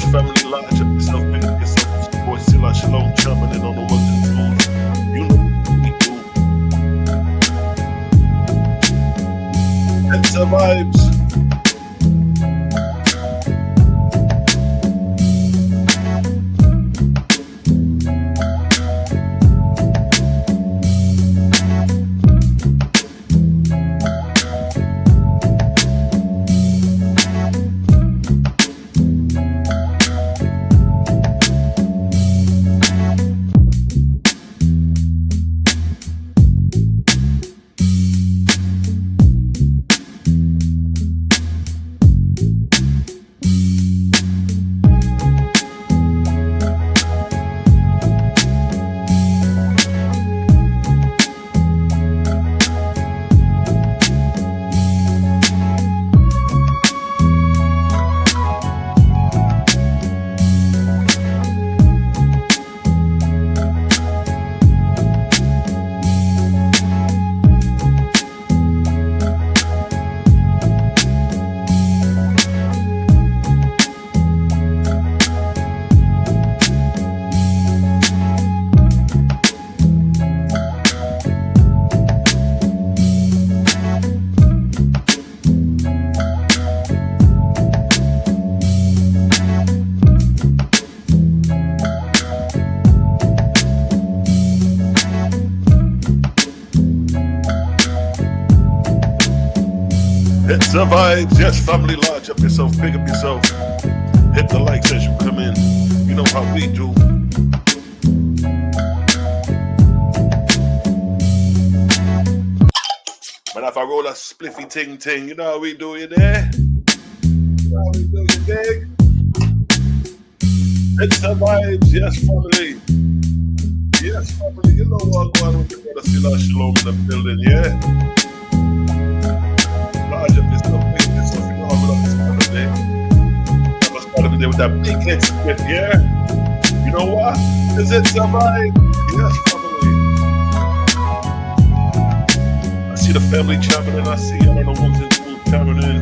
Yes, family, large up yourself, big up yourself. It's your boy Sila Shalom, chumming in on the ones and twos. You know what we do. It's the vibes. It's the vibes. Yes, family, large up yourself, big up yourself. Hit the likes as you come in. You know how we do. But if I roll a spliffy ting ting, you know how we do, you there? You know how we do, you dig? It's the vibes. Yes, family. Yes, family. You know what going on with your brother Sila Shalom in the building, yeah? Large up yourself, big up yourself. You know how we love this kind of day. Never start of the day with that big head split, yeah? You know what? Cause it's a vibe. Yes, family. I see the family chopping in. I see all of the ones and twos chopping in.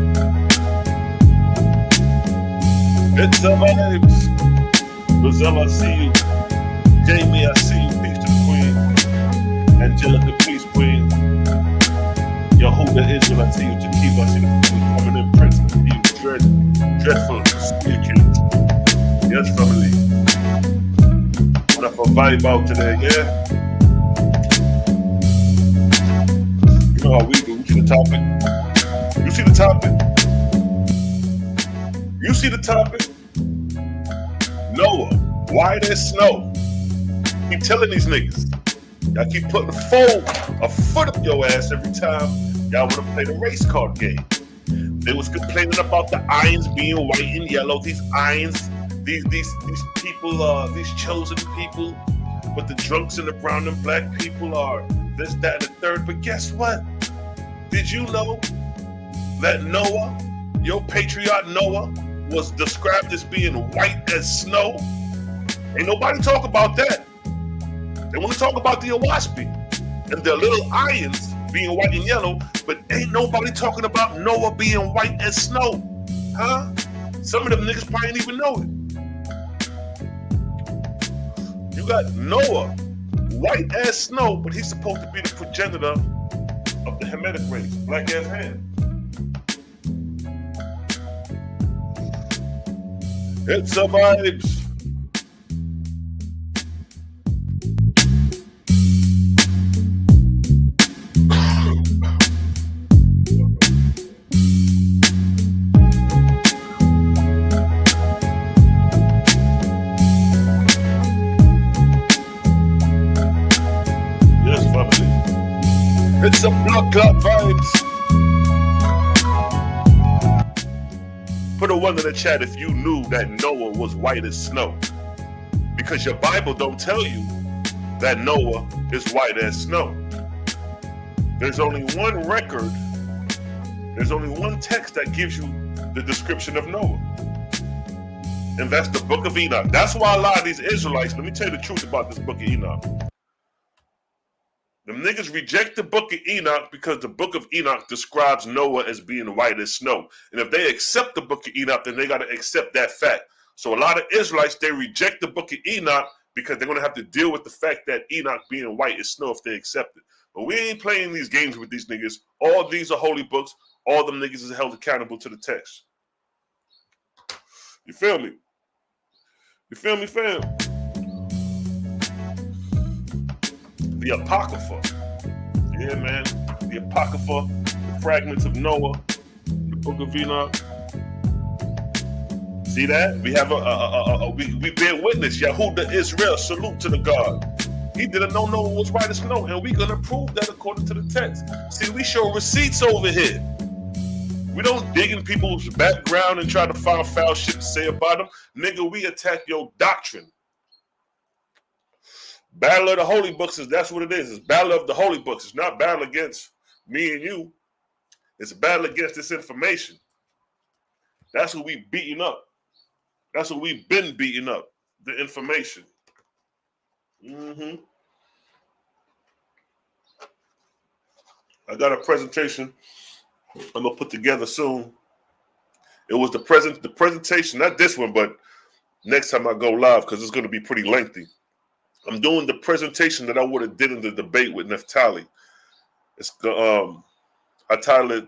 It's the vibes. Rosella, I see you. Jamie, I see you. Peace to the queen. Angelical, peace, queen. Yehuda Israel, I see you. Jakiva, I see the family coming in. Prince, I see you. Dreadful, speaking. Yes, family. Put up a vibe out today, yeah? You know how we do. You see the topic? You see the topic? You see the topic? Noah, why there's snow? Keep telling these niggas. Y'all keep putting a foot up your ass every time y'all want to play the race card game. They was complaining about the irons being white and yellow. These irons, these people, these chosen people, but the drunks and the brown and black people are this, that, and the third. But guess what? Did you know that Noah, your patriarch Noah, was described as being white as snow? Ain't nobody talk about that. They want to talk about the Owaspy and their little irons being white and yellow, but ain't nobody talking about Noah being white as snow. Huh? Some of them niggas probably ain't even know it. You got Noah, white as snow, but he's supposed to be the progenitor of the Hamitic race, black ass hand. It's the vibes. Yes, family. It's a blood clot vibes. Put a one in the chat if you knew that Noah was white as snow. Because your Bible don't tell you that Noah is white as snow. There's only one record, there's only one text that gives you the description of Noah. And that's the Book of Enoch. That's why a lot of these Israelites, let me tell you the truth about this Book of Enoch. Them niggas reject the Book of Enoch because the Book of Enoch describes Noah as being white as snow. And if they accept the Book of Enoch, then they got to accept that fact. So a lot of Israelites, they reject the Book of Enoch because they're going to have to deal with the fact that Enoch being white is snow if they accept it. But we ain't playing these games with these niggas. All these are holy books. All them niggas is held accountable to the text. You feel me? You feel me, fam? The Apocrypha. Yeah, man. The Apocrypha, the fragments of Noah, the Book of Enoch. See that? We have we bear witness. Yahudah Israel, salute to the God. He didn't know Noah was white as snow, and we're gonna prove that according to the text. See, we show receipts over here. We don't dig in people's background and try to find foul shit to say about them. Nigga, we attack your doctrine. Battle of the Holy Books that's what it is. It's battle of the Holy Books. It's not battle against me and you. It's a battle against this information. That's what we beating up. That's what we've been beating up. The information. I got a presentation I'm gonna put together soon. It was the presentation, not this one, but next time I go live, because it's gonna be pretty lengthy. I'm doing the presentation that I would have did in the debate with Neftali. It's I titled it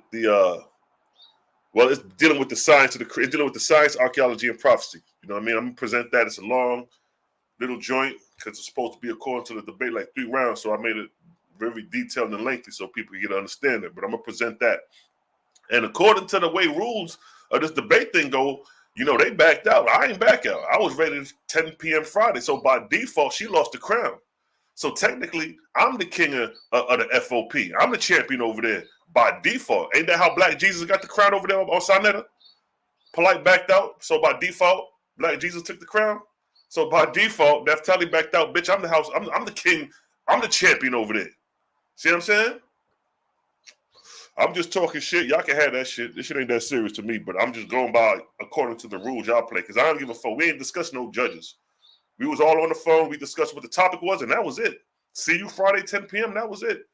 it's dealing with the science of it's dealing with the science, archaeology, and prophecy. You know what I mean? I'm gonna present that. It's a long little joint because it's supposed to be according to the debate like 3 rounds. So I made it very detailed and lengthy so people can get to understand it. But I'm gonna present that. And according to the way rules of this debate thing go, you know, they backed out. I ain't back out. I was ready 10 p.m. Friday. So by default, she lost the crown. So technically, I'm the king of the FOP. I'm the champion over there by default. Ain't that how Black Jesus got the crown over there on Sinetta? Polite backed out. So by default, Black Jesus took the crown. So by default, Neftali backed out. Bitch, I'm the house. I'm the king. I'm the champion over there. See what I'm saying? I'm just talking shit. Y'all can have that shit. This shit ain't that serious to me, but I'm just going by according to the rules y'all play, because I don't give a fuck. We ain't discussing no judges. We was all on the phone. We discussed what the topic was, and that was it. See you Friday, 10 p.m. That was it.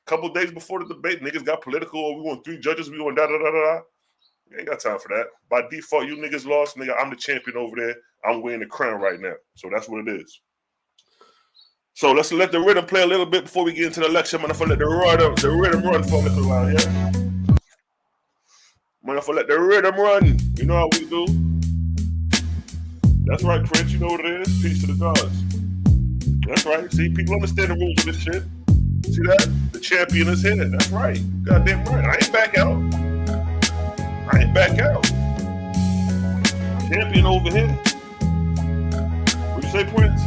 A couple days before the debate, niggas got political. Or we want 3 judges. We want da-da-da-da-da. We ain't got time for that. By default, you niggas lost. Nigga, I'm the champion over there. I'm wearing the crown right now. So that's what it is. So let's let the rhythm play a little bit before we get into the lecture. Man, if I let the rhythm run for a little while, yeah? Man, if I let the rhythm run, you know how we do. That's right, Prince, you know what it is. Peace to the gods. That's right. See, people understand the rules of this shit. See that? The champion is here. That's right. Goddamn right. I ain't back out. I ain't back out. Champion over here. What you say, Prince?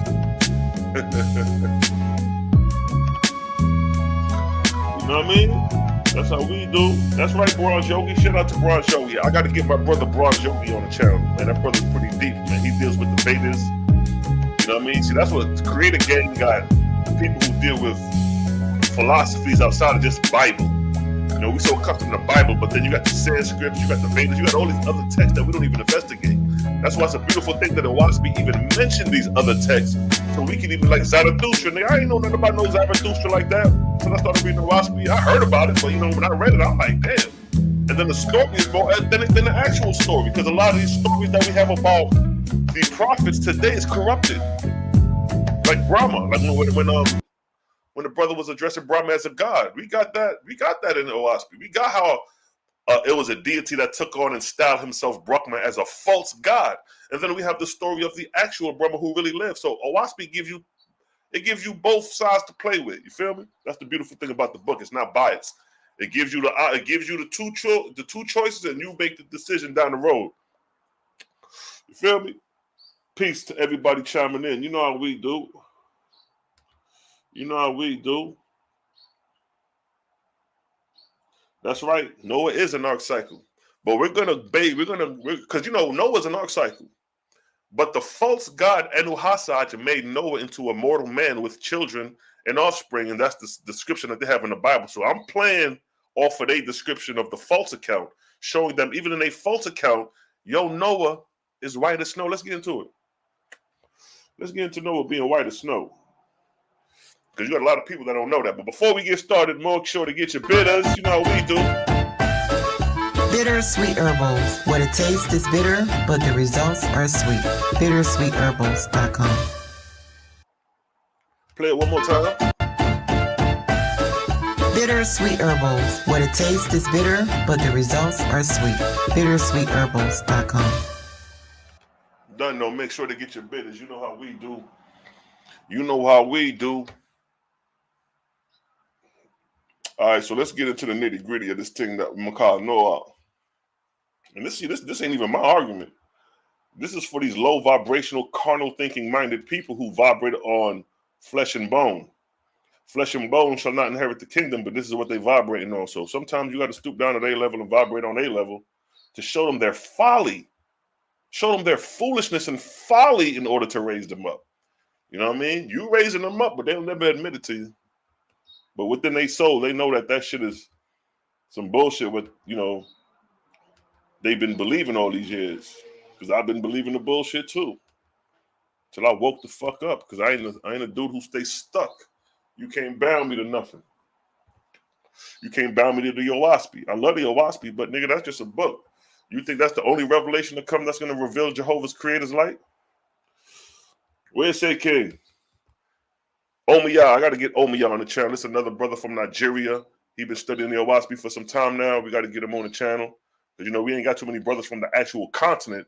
You know what I mean? That's how we do. That's right, Bronze Yogi. Shout out to Bronze Yogi. I got to get my brother Bronze Yogi on the channel. Man, that brother's pretty deep, man. He deals with the betas. You know what I mean? See, that's what the Creator Gang got. People who deal with philosophies outside of just Bible. You know, we so accustomed to the Bible, but then you got the Sanskrit, you got the Vedas, you got all these other texts that we don't even investigate. That's why it's a beautiful thing that the Waspi even mentioned these other texts. So we can even, like Zarathustra, nigga, I ain't know nothing about no Zarathustra like that. So I started reading the Waspi. I heard about it, but you know, when I read it, I'm like, damn. And then the story is more than the actual story, because a lot of these stories that we have about the prophets today is corrupted. Like Brahma, like when the brother was addressing Brahma as a god, we got that in the Waspi. We got how it was a deity that took on and styled himself Brahma as a false god. And then we have the story of the actual Brahma who really lived. So Owaspi gives you both sides to play with. You feel me? That's the beautiful thing about the book. It's not biased. It gives you the two choices, and you make the decision down the road. You feel me? Peace to everybody chiming in. You know how we do. You know how we do. That's right. Noah is an ark cycle. But because you know Noah's an ark cycle. But the false god Enuhasaj made Noah into a mortal man with children and offspring, and that's the description that they have in the Bible. So I'm playing off of their description of the false account, showing them even in a false account, Noah is white as snow. Let's get into it. Let's get into Noah being white as snow. Because you got a lot of people that don't know that. But before we get started, make sure to get your bidders. You know how we do. Bittersweet Herbals. What it tastes is bitter, but the results are sweet. Bittersweetherbals.com. Play it one more time. Bittersweet Herbals. What it tastes is bitter, but the results are sweet. Bittersweetherbals.com. Done, though. Make sure to get your bitters. You know how we do. You know how we do. All right, so let's get into the nitty gritty of this thing that Makai know. And this ain't even my argument. This is for these low vibrational, carnal thinking minded people who vibrate on flesh and bone. Flesh and bone shall not inherit the kingdom, but this is what they vibrating on. So sometimes you got to stoop down to their level and vibrate on their level to show them their folly, show them their foolishness and folly in order to raise them up. You know what I mean? You raising them up, but they'll never admit it to you. But within their soul, they know that shit is some bullshit with, you know, they've been believing all these years. Because I've been believing the bullshit too. Till I woke the fuck up. Because I ain't a dude who stays stuck. You can't bound me to nothing. You can't bound me to the Owaspi. I love the Owaspi, but nigga, that's just a book. You think that's the only revelation to come that's going to reveal Jehovah's Creator's light? Where's say King? Omiya, I got to get Omiya on the channel. This is another brother from Nigeria. He been studying the Owaspi for some time now. We got to get him on the channel. Because, you know, we ain't got too many brothers from the actual continent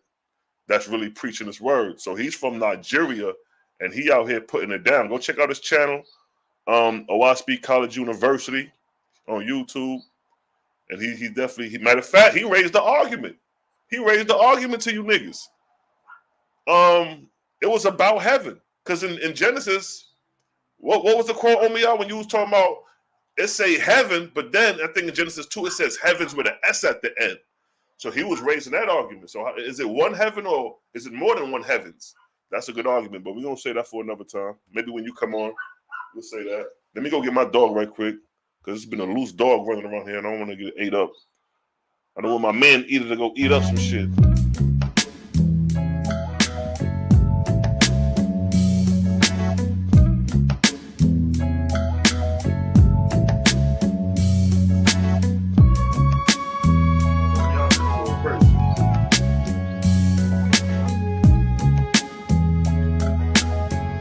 that's really preaching this word. So he's from Nigeria, and he out here putting it down. Go check out his channel, Owaspi College University on YouTube. And he definitely, matter of fact, he raised the argument. He raised the argument to you niggas. It was about heaven. Because in Genesis, what was the quote, Omiya, when you was talking about, it say heaven, but then I think in Genesis 2, it says heavens with an S at the end. So he was raising that argument. So is it one heaven or is it more than one heavens? That's a good argument, but we're going to say that for another time. Maybe when you come on, we'll say that. Let me go get my dog right quick, because it's been a loose dog running around here, and I don't want to get ate up. I don't want my man eater to go eat up some shit.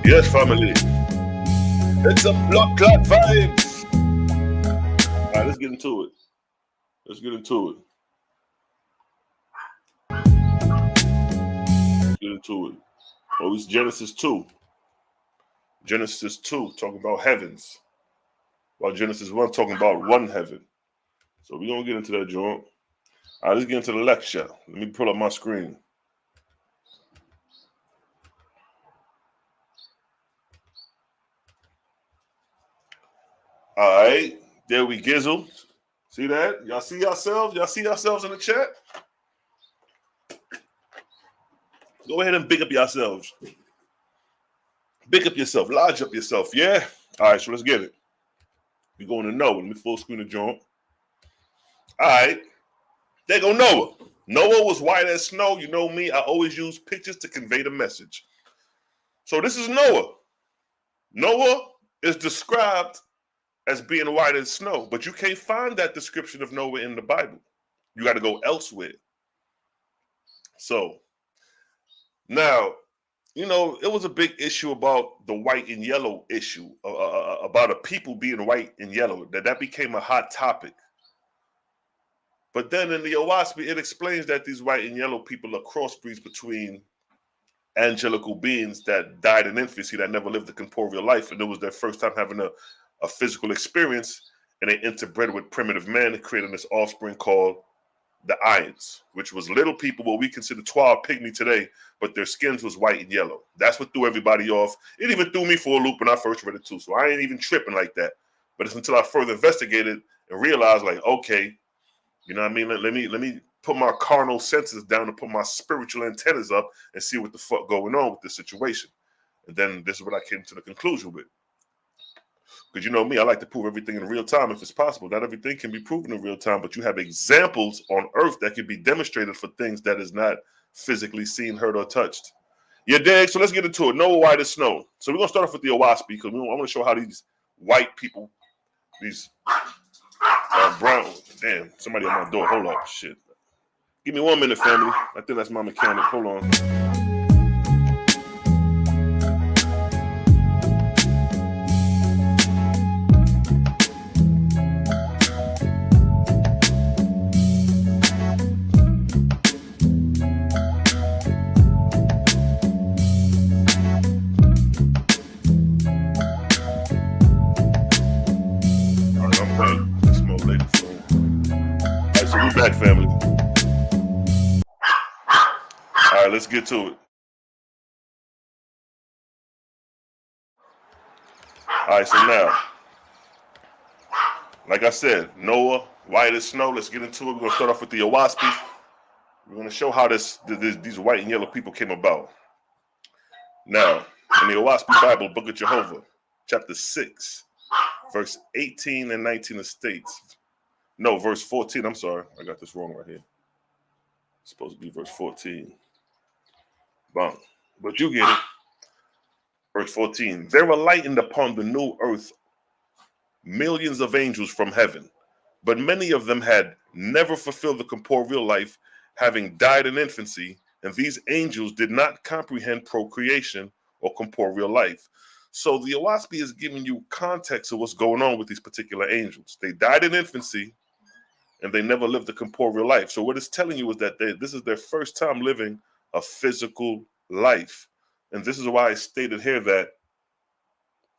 Yes, family. It's a blood clot vibes. All right, let's get into it. Let's get into it. Oh, it's Genesis 2. Genesis 2, talking about heavens. While Genesis 1, talking about one heaven. So we're going to get into that joint. All right, let's get into the lecture. Let me pull up my screen. All right, there we gizzle. See that? Y'all see yourselves? Y'all see yourselves in the chat? Go ahead and big up yourselves. Big up yourself. Lodge up yourself. Yeah? All right, so let's get it. We're going to Noah. Let me full screen the joint. All right. There go Noah. Noah was white as snow. You know me. I always use pictures to convey the message. So this is Noah. Noah is described as being white as snow, but you can't find that description of Noah in the Bible. You got to go elsewhere. So now, you know, it was a big issue about the white and yellow issue, about a people being white and yellow, that became a hot topic. But then in the Owaspi, it explains that these white and yellow people are crossbreeds between angelical beings that died in infancy, that never lived a corporeal life, and it was their first time having a physical experience, and they interbred with primitive man, creating this offspring called the Ions, which was little people, what we consider 12 pygmy today, but their skins was white and yellow. That's what threw everybody off. It even threw me for a loop when I first read it too, so I ain't even tripping like that. But it's until I further investigated and realized, like, okay, you know what I mean? Let me put my carnal senses down and put my spiritual antennas up and see what the fuck going on with this situation. And then this is what I came to the conclusion with. Because you know me, I like to prove everything in real time if it's possible. Not everything can be proven in real time, but you have examples on earth that can be demonstrated for things that is not physically seen, heard, or touched. You dig? So let's get into it. Noah white as snow. So we're going to start off with the Owaspi, because I want to show how these white people, these brown, damn, somebody at my door. Hold up, shit. Give me 1 minute, family. I think that's my mechanic. Hold on. All right, I'm back. That's my lady phone. All right, so we back, family. All right, let's get to it. All right, so now, like I said, Noah, white as snow. Let's get into it. We're gonna start off with the Owaspis. We're gonna show how these white and yellow people came about. Now, in the Owaspi Bible, Book of Jehovah, chapter 6, verse 18 and 19 states. No, verse 14. I'm sorry, I got this wrong right here. It's supposed to be verse 14. Bum. But you get it. Verse 14. There were lightened upon the new earth millions of angels from heaven, but many of them had never fulfilled the corporeal life, having died in infancy, and these angels did not comprehend procreation or corporeal life. So the Owaspi is giving you context of what's going on with these particular angels. They died in infancy, and they never lived a corporeal life. So what it's telling you is that this is their first time living a physical life. And this is why I stated here that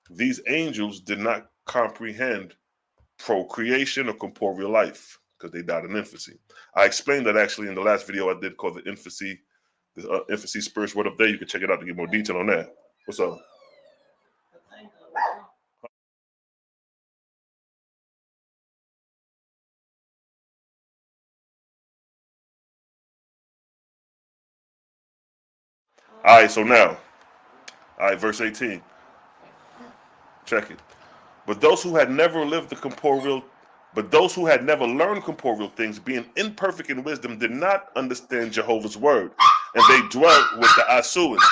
these angels did not comprehend procreation or corporeal life because they died in infancy. I explained that actually in the last video I did called the infancy spirits word up there. You can check it out to get more detail on that. What's up? All right, so now, all right, verse 18. Check it. But those who had never lived the corporeal, but those who had never learned corporeal things, being imperfect in wisdom, did not understand Jehovah's word, and they dwelt with the Asuans.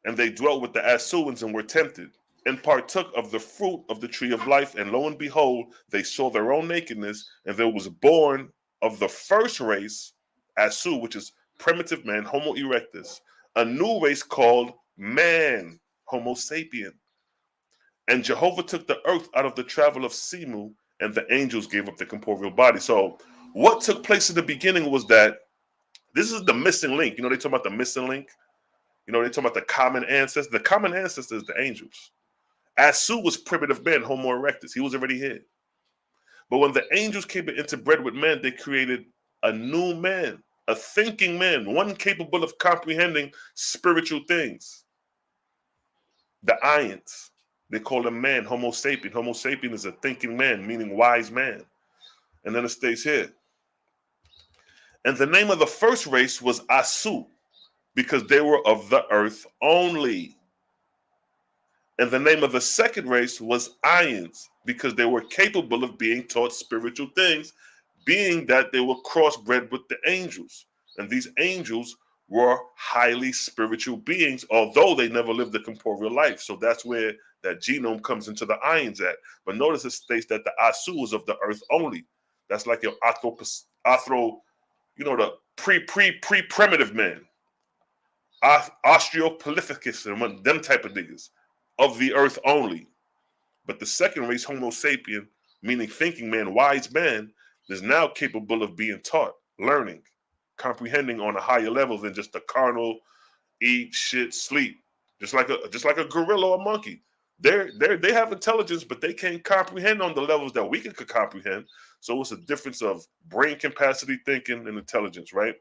And they dwelt with the Asuans and were tempted, and partook of the fruit of the tree of life. And lo and behold, they saw their own nakedness, and there was born of the first race, Asu, which is primitive man, Homo erectus, a new race called man, Homo sapien. And Jehovah took the earth out of the travel of Simu, and the angels gave up the corporeal body. So what took place in the beginning was that this is the missing link. You know, they talk about the missing link. You know, they talk about the common ancestor. The common ancestor is the angels. Asu was primitive man, Homo erectus. He was already here. But when the angels came to interbred with man, they created a new man, a thinking man, one capable of comprehending spiritual things. The Ions. They call him man, Homo sapien. Homo sapien is a thinking man, meaning wise man. And then it stays here. And the name of the first race was Asu, because they were of the earth only. And the name of the second race was Ions, because they were capable of being taught spiritual things, being that they were crossbred with the angels. And these angels were highly spiritual beings, although they never lived a corporeal life. So that's where that genome comes into the Ions at. But notice it states that the Asu was of the earth only. That's like your you know, the pre-primitive man, Australopithecus and them type of niggas of the earth only. But the second race, Homo sapien, meaning thinking man, wise man, is now capable of being taught, learning, comprehending on a higher level than just a carnal, eat, shit, sleep. Just like a gorilla or a monkey. They have intelligence, but they can't comprehend on the levels that we could comprehend. So it's a difference of brain capacity, thinking, and intelligence, right?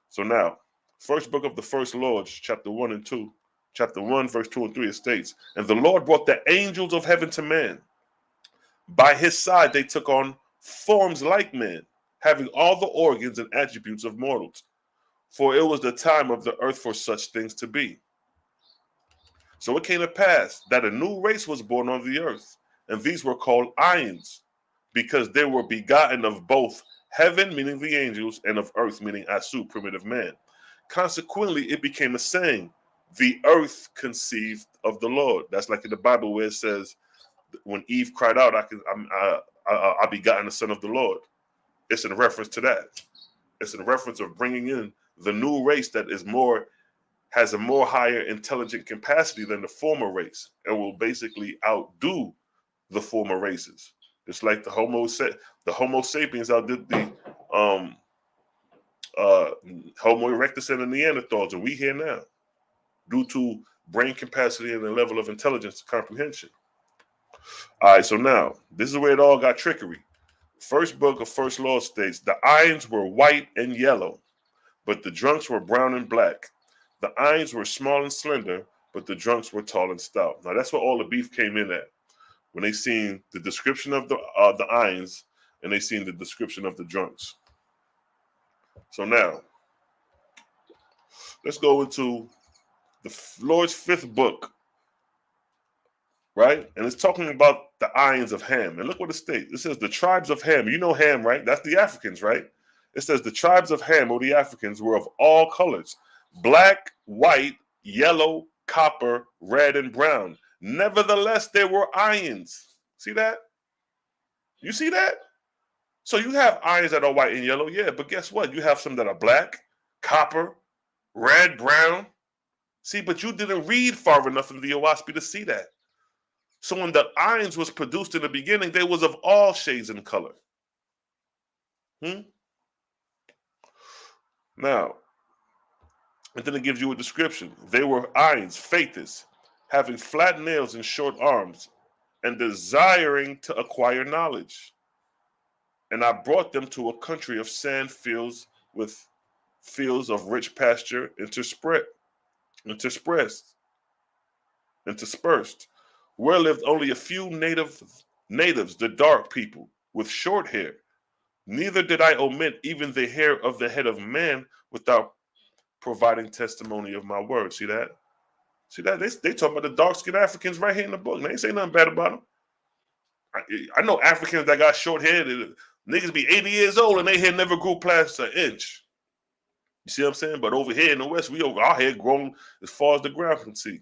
So now, first book of the first Lords, chapter 1 and 2. Chapter 1, verse 2 and 3, it states, and the Lord brought the angels of heaven to man. By his side, they took on forms like men, having all the organs and attributes of mortals. For it was the time of the earth for such things to be. So it came to pass that a new race was born on the earth, and these were called Ions, because they were begotten of both heaven, meaning the angels, and of earth, meaning Asu, primitive man. Consequently, it became a saying, the earth conceived of the Lord. That's like in the Bible where it says, when Eve cried out, I begotten the son of the Lord. it's in reference to that. It's in reference of bringing in the new race that has a more higher intelligent capacity than the former race and will basically outdo the former races. It's like the Homo sapiens outdid the Homo erectus and the Neanderthals, and we here now due to brain capacity and the level of intelligence and comprehension. All right, so now this is where it all got trickery. First book of First Law states the irons were white and yellow, but the drunks were brown and black. The irons were small and slender, but the drunks were tall and stout. Now that's where all the beef came in at. When they seen the description of the irons and they seen the description of the drunks. So now let's go into the Lord's fifth book, right? And it's talking about the irons of Ham. And look what it states. It says the tribes of Ham. You know Ham, right? That's the Africans, right? It says the tribes of Ham, or the Africans, were of all colors: black, white, yellow, copper, red, and brown. Nevertheless, there were irons. See that? You see that? So you have irons that are white and yellow, yeah, but guess what? You have some that are black, copper, red, brown. See, but you didn't read far enough in the Owaspy to see that. So when the irons was produced in the beginning, they was of all shades and color. Now, and then it gives you a description. They were irons, faiths, having flat nails and short arms, and desiring to acquire knowledge. And I brought them to a country of sand fields with fields of rich pasture interspersed, where lived only a few natives, the dark people, with short hair. Neither did I omit even the hair of the head of man without providing testimony of my word. See that? See that? They talk about the dark-skinned Africans right here in the book. They ain't say nothing bad about them. I know Africans that got short hair. Niggas be 80 years old and their hair never grew past an inch. You see what I'm saying? But over here in the West, our hair grown as far as the ground can see.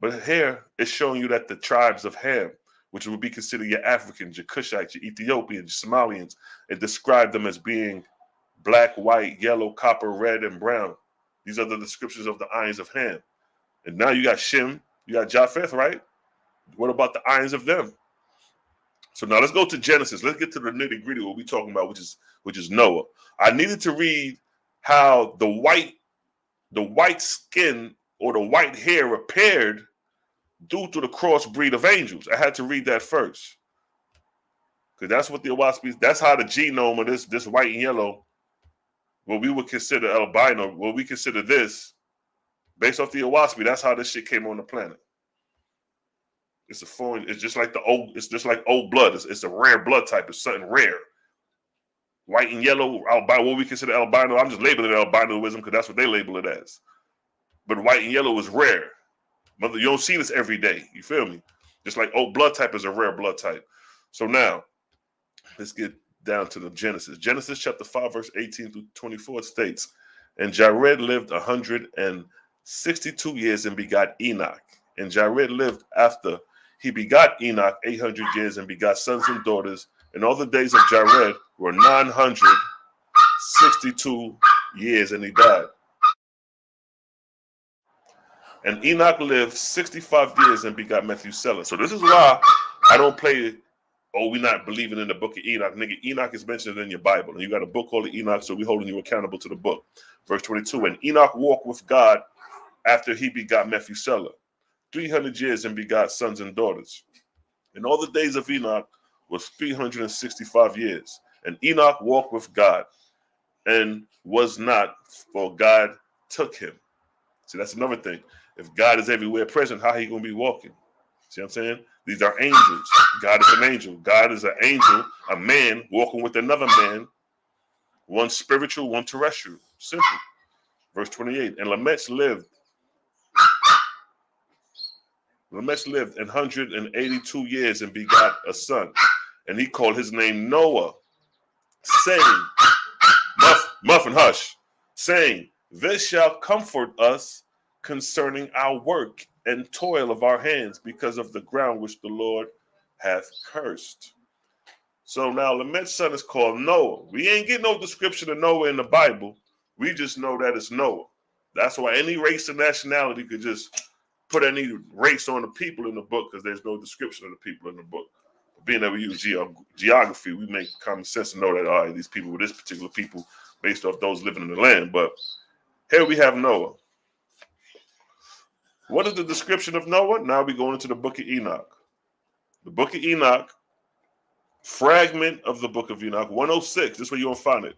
But here it's showing you that the tribes of Ham, which would be considered your Africans, your Cushites, your Ethiopians, your Somalians, it described them as being black, white, yellow, copper, red, and brown. These are the descriptions of the irons of Ham. And now you got Shem, you got Japheth, right? What about the irons of them? So now let's go to Genesis. Let's get to the nitty gritty what we're talking about, which is Noah. I needed to read how the white skin or the white hair appeared due to the crossbreed of angels. I had to read that first. Because that's what the Owaspis, that's how the genome of this white and yellow, what we would consider albino, what we consider this, based off the Owaspy, that's how this shit came on the planet. It's a foreign, it's just like old blood. It's a rare blood type. It's something rare. White and yellow, albino, what we consider albino, I'm just labeling it albinoism because that's what they label it as. But white and yellow is rare. You don't see this every day. You feel me? Just like old blood type is a rare blood type. So now, let's get down to the Genesis. Genesis chapter 5, verse 18 through 24 states, and Jared lived 162 years and begot Enoch. And Jared lived after he begot Enoch 800 years and begot sons and daughters. And all the days of Jared were 962 years, and he died. And Enoch lived 65 years and begot Methuselah. So this is why I don't play, we're not believing in the book of Enoch. Nigga, Enoch is mentioned in your Bible. And you got a book called Enoch, so we're holding you accountable to the book. Verse 22, and Enoch walked with God after he begot Methuselah 300 years and begot sons and daughters. And all the days of Enoch was 365 years. And Enoch walked with God and was not, for God took him. See, that's another thing. If God is everywhere present, how are he going to be walking? See what I'm saying? These are angels. God is an angel. God is an angel, a man walking with another man, one spiritual, one terrestrial. Simple. Verse 28, and Lamech lived 182 years and begot a son. And he called his name Noah, saying, Muff and hush, saying, this shall comfort us concerning our work and toil of our hands because of the ground which the Lord hath cursed. So now Lamech's son is called Noah. We ain't get no description of Noah in the Bible. We just know that it's Noah. That's why any race and nationality could just put any race on the people in the book because there's no description of the people in the book. Being that we use geography, we make common sense to know that, all right, these people were this particular people based off those living in the land. But here we have Noah. What is the description of Noah? Now we go into the Book of Enoch. The Book of Enoch, fragment of the Book of Enoch, 106. This is where you're going to find it.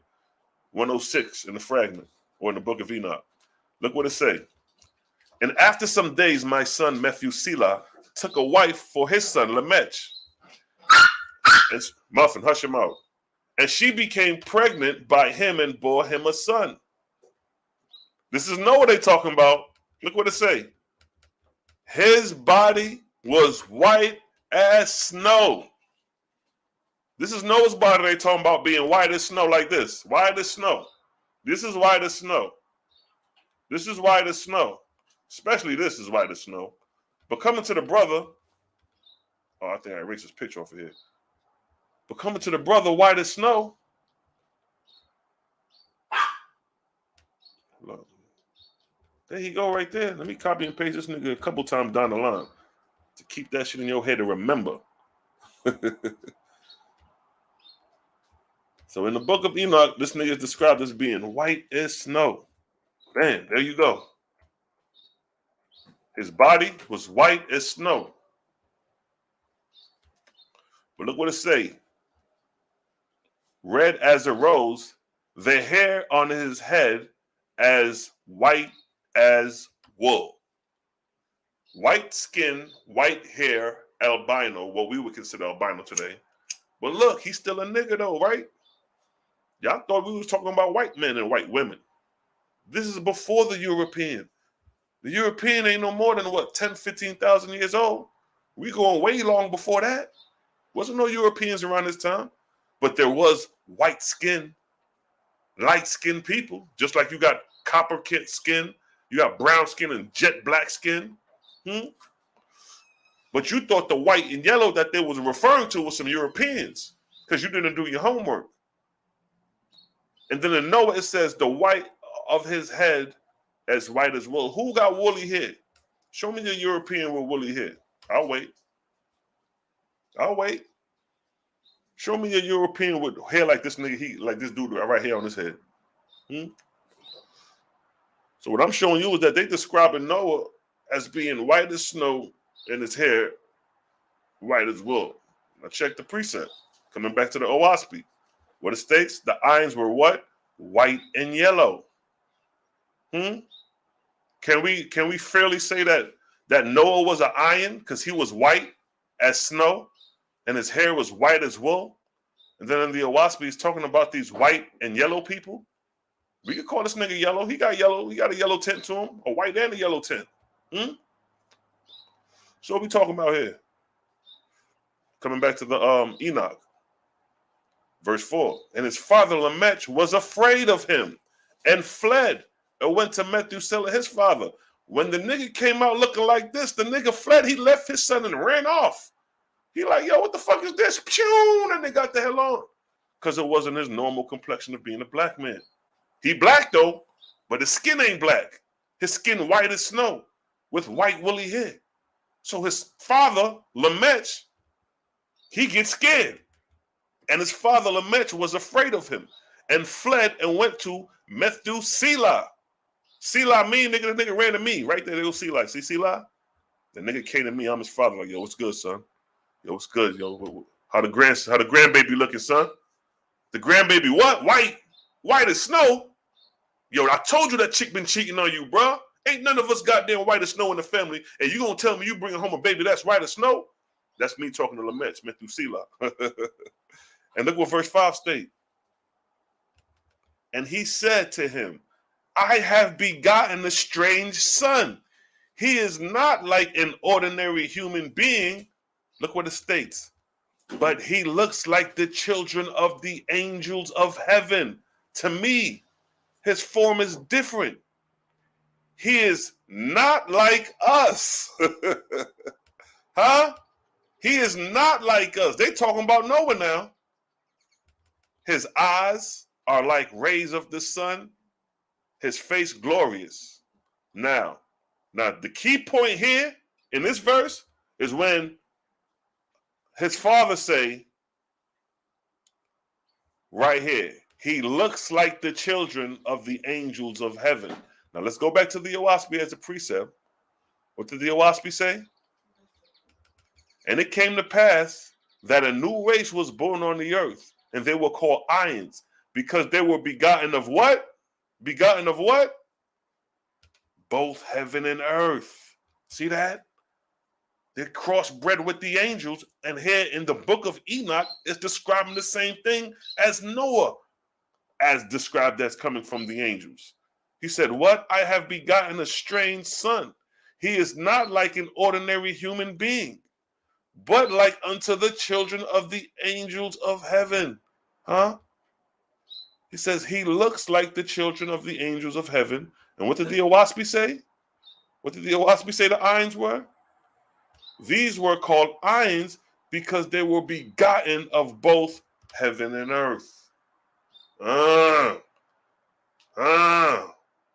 106 in the fragment or in the Book of Enoch. Look what it say. And after some days, my son Methuselah took a wife for his son Lamech. And Muffin, hush him out. And she became pregnant by him and bore him a son. This is Noah they talking about. Look what it say. His body was white as snow. This is Noah's body they talking about being white as snow like this. White as snow. This is white as snow. This is white as snow. Especially this is white as snow. But coming to the brother, oh, I think I erased his picture off of here. But coming to the brother white as snow, look, there you go right there. Let me copy and paste this nigga a couple times down the line to keep that shit in your head and remember. So in the Book of Enoch, this nigga is described as being white as snow. Bam, there you go. His body was white as snow. But look what it say. Red as a rose, the hair on his head as white as wool. White skin, white hair, albino, what we would consider albino today. But look, he's still a nigga though, right? Y'all thought we was talking about white men and white women. This is before the European. The European ain't no more than, what, 10, 15,000 years old? We going way long before that. Wasn't no Europeans around this time. But there was white skin, light skinned people. Just like you got copper skin, you got brown skin and jet black skin. But you thought the white and yellow that they was referring to was some Europeans because you didn't do your homework. And then in Noah, it says the white of his head as white as wool. Who got woolly hair? Show me a European with woolly hair. I'll wait. I'll wait. Show me a European with hair like this nigga, like this dude right here on his head. So what I'm showing you is that they describing Noah as being white as snow and his hair white as wool. Now check the precept. Coming back to the OWASP. What it states, the irons were what? White and yellow. Can we fairly say that Noah was an iron because he was white as snow and his hair was white as wool? And then in the OWASP, he's talking about these white and yellow people. We could call this nigga yellow. He got yellow. He got a yellow tint to him, a white and a yellow tint. So what we talking about here? Coming back to the Enoch. Verse 4, and his father Lamech was afraid of him and fled and went to Methuselah, his father. When the nigga came out looking like this, the nigga fled. He left his son and ran off. He like, yo, what the fuck is this? Pew! And they got the hell on. Because it wasn't his normal complexion of being a black man. He black though, but his skin ain't black. His skin white as snow with white woolly hair. So his father, Lamech, he gets scared. And his father Lamech was afraid of him and fled and went to Methuselah. Selah mean, nigga, the nigga ran to me. Right there, they go Selah. See Selah? The nigga came to me, I'm his father. Like, yo, what's good, son? Yo, what's good, yo? How the grandbaby looking, son? The grandbaby what? White as snow? Yo, I told you that chick been cheating on you, bro. Ain't none of us goddamn white as snow in the family. And you gonna tell me you bringing home a baby that's white as snow? That's me talking to Lamech, Methuselah. And look what verse 5 states. And he said to him, I have begotten a strange son. He is not like an ordinary human being. Look what it states. But he looks like the children of the angels of heaven. To me, his form is different. He is not like us. Huh? He is not like us. They talking about Noah now. His eyes are like rays of the sun, his face glorious. Now, the key point here in this verse is when his father say, right here, he looks like the children of the angels of heaven. Now let's go back to the Owaspi as a precept. What did the Owaspi say? And it came to pass that a new race was born on the earth, and they were called Ions, because they were begotten of what? Begotten of what? Both heaven and earth. See that? They're crossbred with the angels, and here in the book of Enoch, it's describing the same thing as Noah, as described as coming from the angels. He said, what? I have begotten a strange son. He is not like an ordinary human being, but like unto the children of the angels of heaven. Huh? He says he looks like the children of the angels of heaven. And what did the Owaspi say? What did the Owaspi say the Ions were? These were called Ions because they were begotten of both heaven and earth.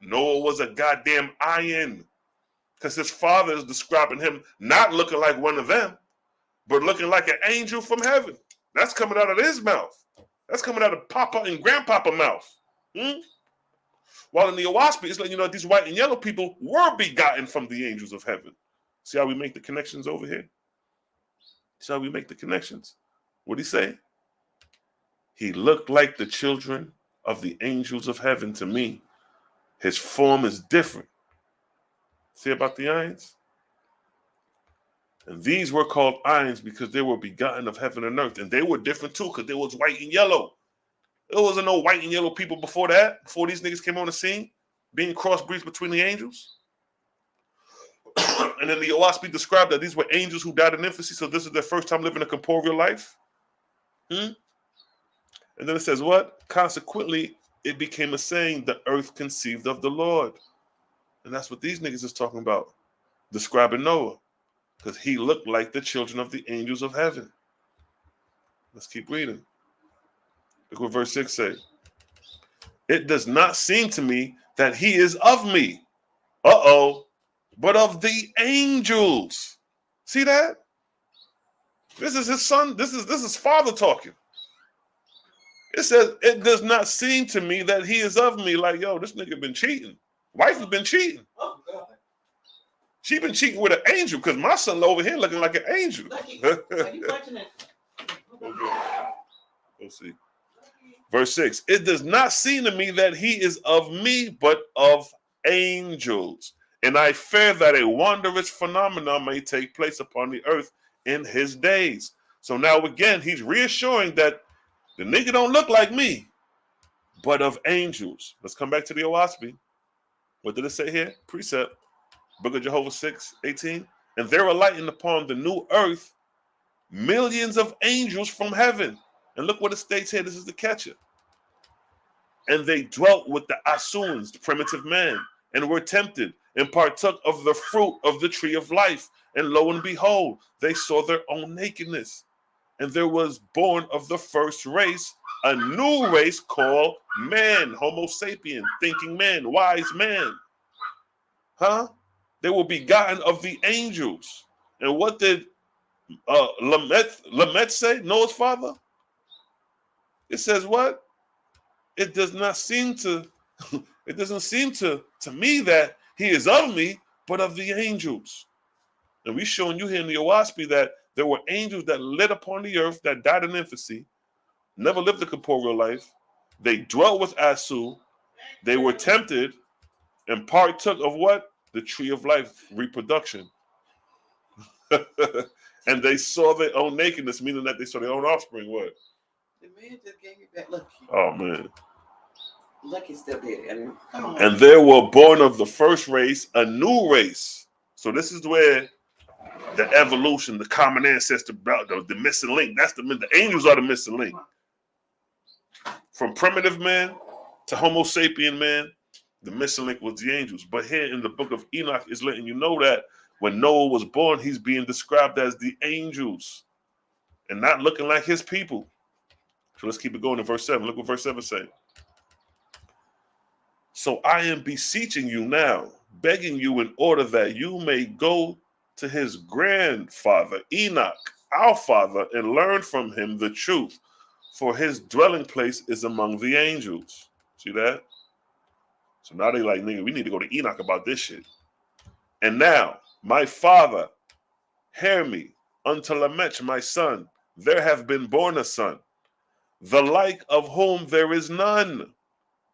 Noah was a goddamn Ion because his father is describing him not looking like one of them, but looking like an angel from heaven. That's coming out of his mouth. That's coming out of Papa and Grandpapa mouth. While in the Owaspi, it's letting you know that these white and yellow people were begotten from the angels of heaven. See how we make the connections over here? See how we make the connections? What'd he say? He looked like the children of the angels of heaven to me. His form is different. See about the Ions? And these were called Ions because they were begotten of heaven and earth. And they were different too because they was white and yellow. There wasn't no white and yellow people before that, before these niggas came on the scene, being crossbreeds between the angels. And then the Owaspi described that these were angels who died in infancy, so this is their first time living a corporeal life. And then it says what? Consequently, it became a saying, the earth conceived of the Lord. And that's what these niggas is talking about, describing Noah, because he looked like the children of the angels of heaven. Let's keep reading. Look what verse 6 says. It does not seem to me that he is of me. But of the angels. See that? This is his son. This is father talking. It says, it does not seem to me that he is of me. Like, yo, this nigga been cheating. Wife has been cheating. Oh, God. She been cheating with an angel because my son over here looking like an angel. Lucky. Are you watching it? Okay. Let's see. Verse 6. It does not seem to me that he is of me, but of angels. And I fear that a wondrous phenomenon may take place upon the earth in his days. So now again, he's reassuring that the nigga don't look like me, but of angels. Let's come back to the Owaspi. What did it say here? Precept. Book of Jehovah 6:18. And there are lighting upon the new earth millions of angels from heaven. And look what it states here. This is the catcher. And they dwelt with the Asuans, the primitive man, and were tempted, and partook of the fruit of the tree of life. And lo and behold, they saw their own nakedness. And there was born of the first race a new race called man, Homo sapien, thinking man, wise man. Huh? They were begotten of the angels. And what did Lamech say, Noah's father? It says what? It does not seem to, it doesn't seem to me that he is of me, but of the angels. And we showing you here in the Owaspi that there were angels that lit upon the earth that died in infancy, never lived a corporeal life. They dwelt with Asu. They were tempted and partook of what? The tree of life, reproduction. And they saw their own nakedness, meaning that they saw their own offspring. What? The man just gave me back Lucky. Oh, man. Lucky's still there. And there were born of the first race a new race. So this is where the evolution, the common ancestor, the missing link. That's the angels are the missing link. From primitive man to Homo sapien man, the missing link was the angels. But here in the book of Enoch is letting you know that when Noah was born, he's being described as the angels and not looking like his people. So let's keep it going in verse 7. Look what verse 7 says. So I am beseeching you now, begging you in order that you may go to his grandfather, Enoch, our father, and learn from him the truth, for his dwelling place is among the angels. See that? So now they like, nigga, we need to go to Enoch about this shit. And now, my father, hear me, unto Lamech, my son, there have been born a son, the like of whom there is none.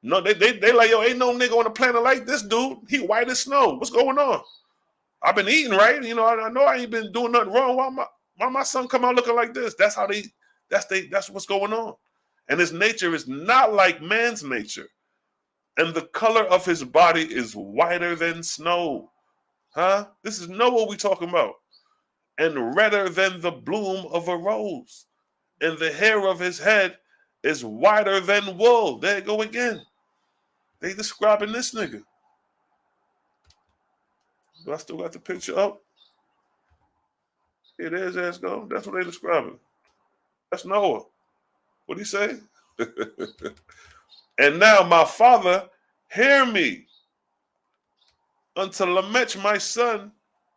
No, they like, yo, ain't no nigga on the planet like this dude. He white as snow. What's going on? I've been eating, right? You know, I know I ain't been doing nothing wrong. Why my son come out looking like this? That's what's going on. And his nature is not like man's nature. And the color of his body is whiter than snow. Huh? This is Noah we talking about. And redder than the bloom of a rose. And the hair of his head is whiter than wool. There you go again. They describing this nigga. Do I still got the picture up? It is, let's go. That's what they describing. That's Noah. What do you say? And now my father, hear me. Unto Lamech my son,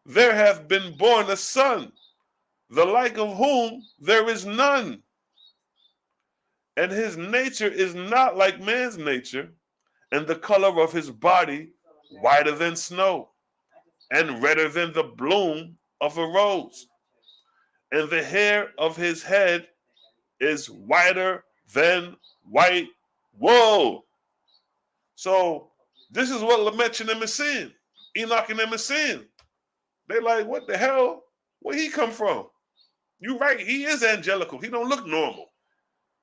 there hath been born a son, the like of whom there is none. And his nature is not like man's nature, and the color of his body whiter than snow, and redder than the bloom of a rose. And the hair of his head is whiter than white wool. So this is what Lamech and them is seeing. Enoch and them is seeing. They like, what the hell? Where he come from? You right, he is angelical. He don't look normal.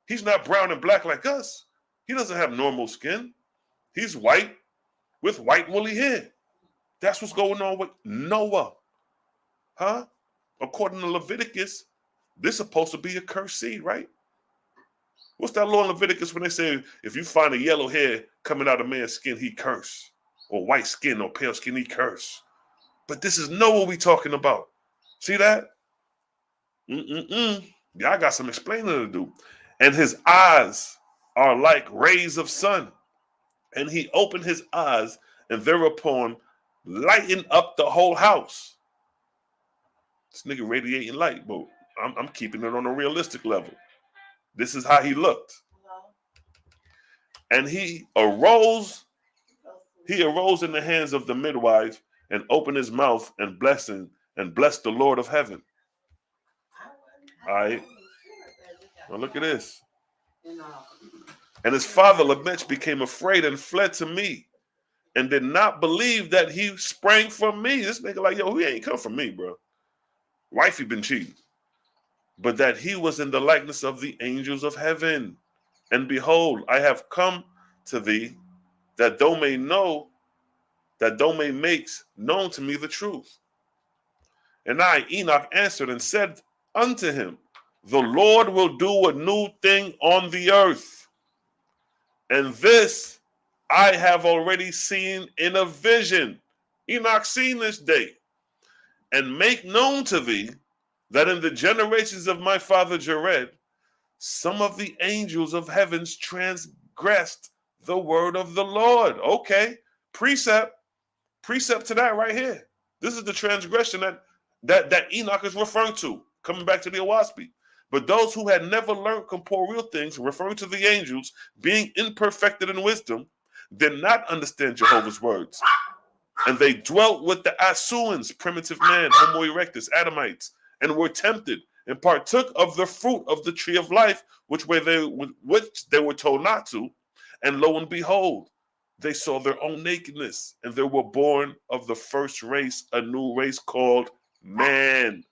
He's not brown and black like us. He doesn't have normal skin. He's white with white woolly hair. That's what's going on with Noah. Huh? According to Leviticus, this is supposed to be a cursed seed, right? What's that law in Leviticus when they say if you find a yellow hair coming out of man's skin, he curse? Or white skin or pale skin, he curse. But this is Noah we talking about. See that? Yeah, I got some explaining to do. And his eyes are like rays of sun. And he opened his eyes and thereupon lightened up the whole house. This nigga radiating light, but I'm keeping it on a realistic level. This is how he looked. And he arose in the hands of the midwife and opened his mouth and blessed the Lord of heaven. All right. Well, look at this. And his father Lamech became afraid and fled to me and did not believe that he sprang from me. This nigga like, yo, he ain't come from me, bro. Wifey been cheating. But that he was in the likeness of the angels of heaven. And behold, I have come to thee that thou may make known to me the truth. And I, Enoch, answered and said unto him, the Lord will do a new thing on the earth. And this I have already seen in a vision. Enoch seen this day. And make known to thee that in the generations of my father Jared, some of the angels of heavens transgressed the word of the Lord. Okay, precept to that right here. This is the transgression that Enoch is referring to, coming back to the Owaspi. But those who had never learned corporeal things, referring to the angels, being imperfected in wisdom, did not understand Jehovah's words. And they dwelt with the Asuans, primitive man, Homo erectus, Adamites, and were tempted, and partook of the fruit of the tree of life, which they were told not to. And lo and behold, they saw their own nakedness, and they were born of the first race, a new race called man.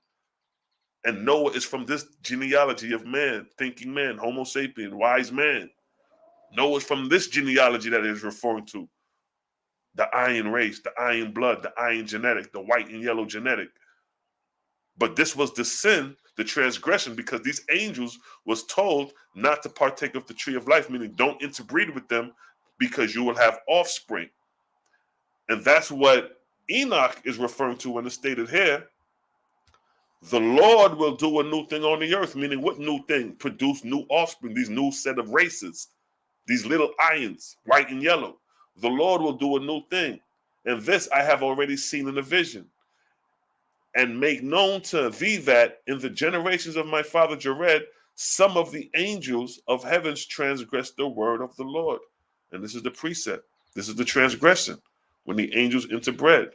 And Noah is from this genealogy of man, thinking man, Homo sapien, wise man. Noah is from this genealogy that it is referring to. The iron race, the iron blood, the iron genetic, the white and yellow genetic. But this was the sin, the transgression, because these angels was told not to partake of the tree of life, meaning don't interbreed with them because you will have offspring. And that's what Enoch is referring to when it's stated here, The Lord will do a new thing on the earth, meaning what new thing? Produce new offspring, these new set of races, these little ions, white and yellow. The Lord will do a new thing. And this I have already seen in a vision, and make known to thee that in the generations of my father Jared, some of the angels of heavens transgressed the word of the Lord. And this is the precept. This is the transgression when the angels interbred.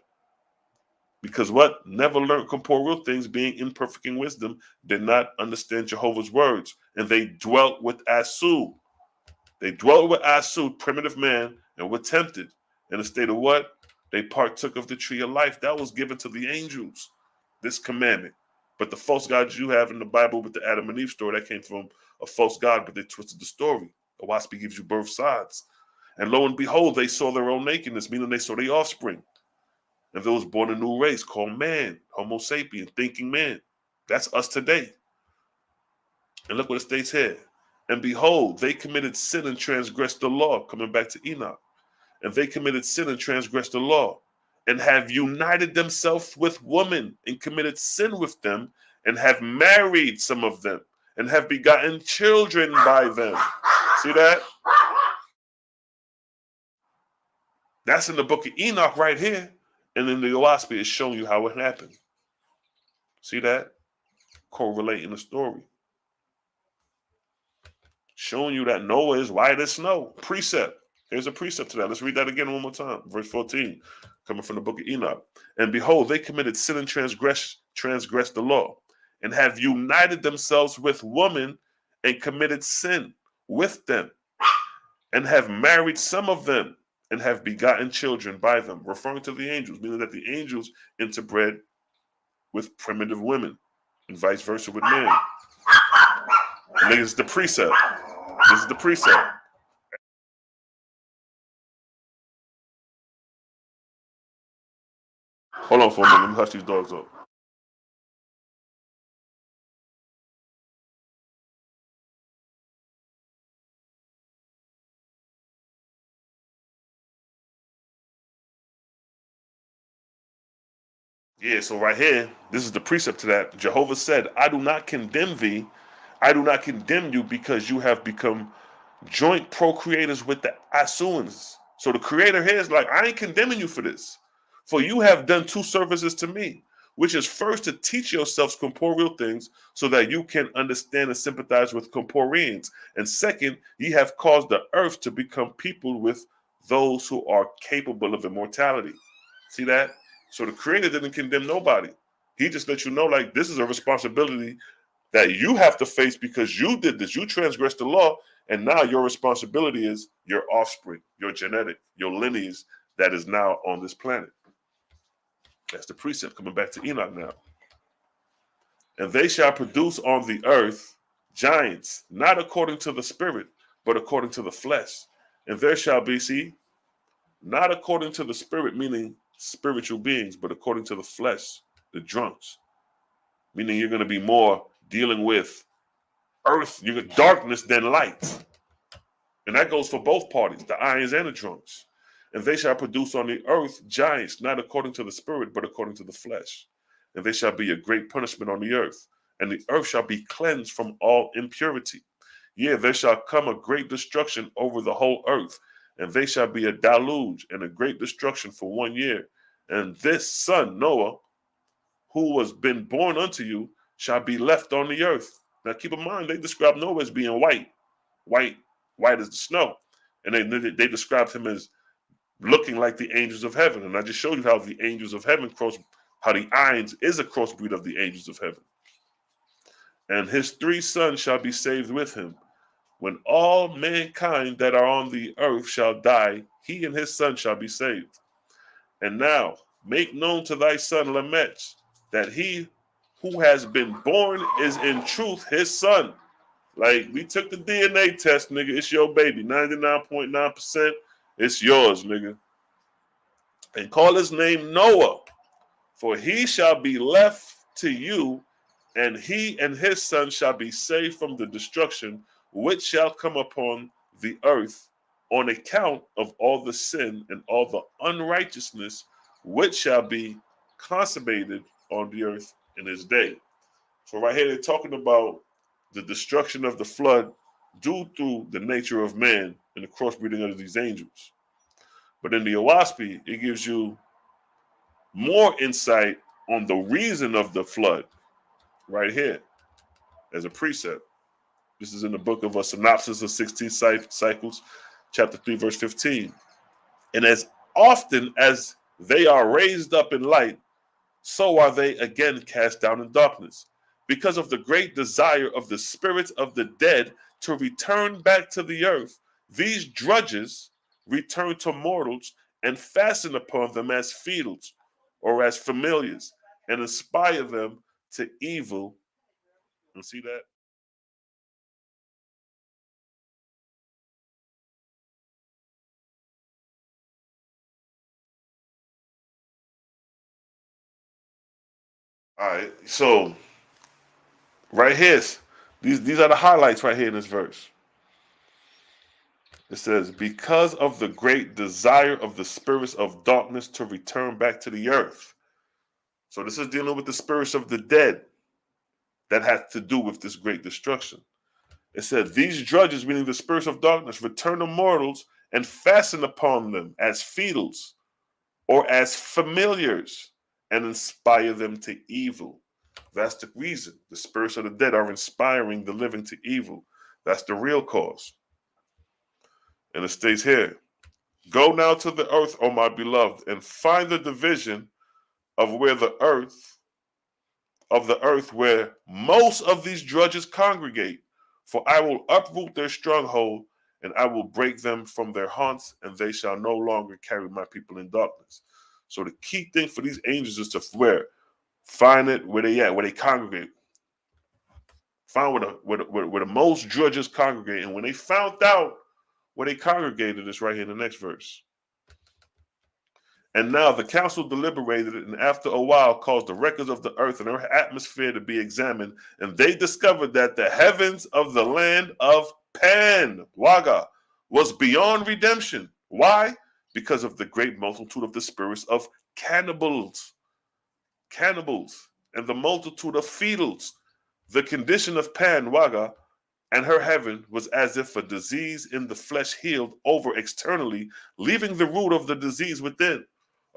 Because what? Never learned corporeal things, being imperfect in wisdom, did not understand Jehovah's words. And they dwelt with Asu. They dwelt with Asu, primitive man, and were tempted. In a state of what? They partook of the tree of life. That was given to the angels, this commandment. But the false gods you have in the Bible with the Adam and Eve story, that came from a false god, but they twisted the story. A Owaspy gives you both sides. And lo and behold, they saw their own nakedness, meaning they saw their offspring. And there was born a new race called man, Homo sapien, thinking man. That's us today. And look what it states here. And behold, they committed sin and transgressed the law, coming back to Enoch. And they committed sin and transgressed the law, and have united themselves with women, and committed sin with them, and have married some of them, and have begotten children by them. See that? That's in the book of Enoch right here. And then the Owaspy is showing you how it happened. See that? Correlating the story. Showing you that Noah is white as snow. Precept. Here's a precept to that. Let's read that again one more time. Verse 14, coming from the book of Enoch. And behold, they committed sin and transgressed the law, and have united themselves with women, and committed sin with them, and have married some of them, and have begotten children by them, referring to the angels, meaning that the angels interbred with primitive women, and vice versa with men. And this is the precept. This is the precept. Hold on for a minute. Let me hush these dogs up. Yeah, so right here, this is the precept to that. Jehovah said, I do not condemn thee. I do not condemn you because you have become joint procreators with the Asuans. So the creator here is like, I ain't condemning you for this. For you have done two services to me, which is first to teach yourselves corporeal things so that you can understand and sympathize with corporeans. And second, ye have caused the earth to become people with those who are capable of immortality. See that? So the creator didn't condemn nobody. He just let you know, like, this is a responsibility that you have to face because you did this. You transgressed the law, and now your responsibility is your offspring, your genetic, your lineage that is now on this planet. That's the precept coming back to Enoch now. And they shall produce on the earth giants, not according to the spirit, but according to the flesh. And there shall be, see, not according to the spirit, meaning spiritual beings, but according to the flesh, the drunks. Meaning you're going to be more dealing with earth, you got darkness than light. And that goes for both parties, the ions and the drunks. And they shall produce on the earth giants, not according to the spirit, but according to the flesh. And they shall be a great punishment on the earth. And the earth shall be cleansed from all impurity. Yea, there shall come a great destruction over the whole earth. And they shall be a deluge and a great destruction for 1 year. And this son, Noah, who was been born unto you, shall be left on the earth. Now keep in mind, they describe Noah as being white as the snow. And they described him as looking like the angels of heaven. And I just showed you how the angels of heaven how the ions is a crossbreed of the angels of heaven. And his 3 sons shall be saved with him. When all mankind that are on the earth shall die, he and his son shall be saved. And now make known to thy son Lamech that he who has been born is in truth his son. Like, we took the DNA test, nigga. It's your baby. 99.9%. It's yours, nigga. And call his name Noah, for he shall be left to you, and he and his son shall be saved from the destruction which shall come upon the earth on account of all the sin and all the unrighteousness which shall be consummated on the earth in his day. So right here, they're talking about the destruction of the flood due to the nature of man and the crossbreeding of these angels. But in the Owaspy, it gives you more insight on the reason of the flood right here as a precept. This is in the book of a synopsis of 16 cycles, chapter 3, verse 15. And as often as they are raised up in light, so are they again cast down in darkness, because of the great desire of the spirits of the dead to return back to the earth. These drudges return to mortals and fasten upon them as feeders or as familiars, and inspire them to evil. You see that? All right, so right here, these are the highlights right here in this verse. It says, because of the great desire of the spirits of darkness to return back to the earth. So this is dealing with the spirits of the dead that has to do with this great destruction. It said, these drudges, meaning the spirits of darkness, return to mortals and fasten upon them as feeders or as familiars and inspire them to evil. That's the reason. The spirits of the dead are inspiring the living to evil. That's the real cause. And it states here, go now to the earth, O my beloved, and find the division of the earth where most of these drudges congregate. For I will uproot their stronghold, and I will break them from their haunts, and they shall no longer carry my people in darkness. So the key thing for these angels is to find it where they at, where they congregate. Find where the most drudges congregate. And when they found out where they congregated, it's right here in the next verse. And now the council deliberated, and after a while caused the records of the earth and her atmosphere to be examined, and they discovered that the heavens of the land of Pan, Waga, was beyond redemption. Why? Because of the great multitude of the spirits of cannibals, and the multitude of feeders. The condition of Pan, Waga, and her heaven was as if a disease in the flesh healed over externally, leaving the root of the disease within.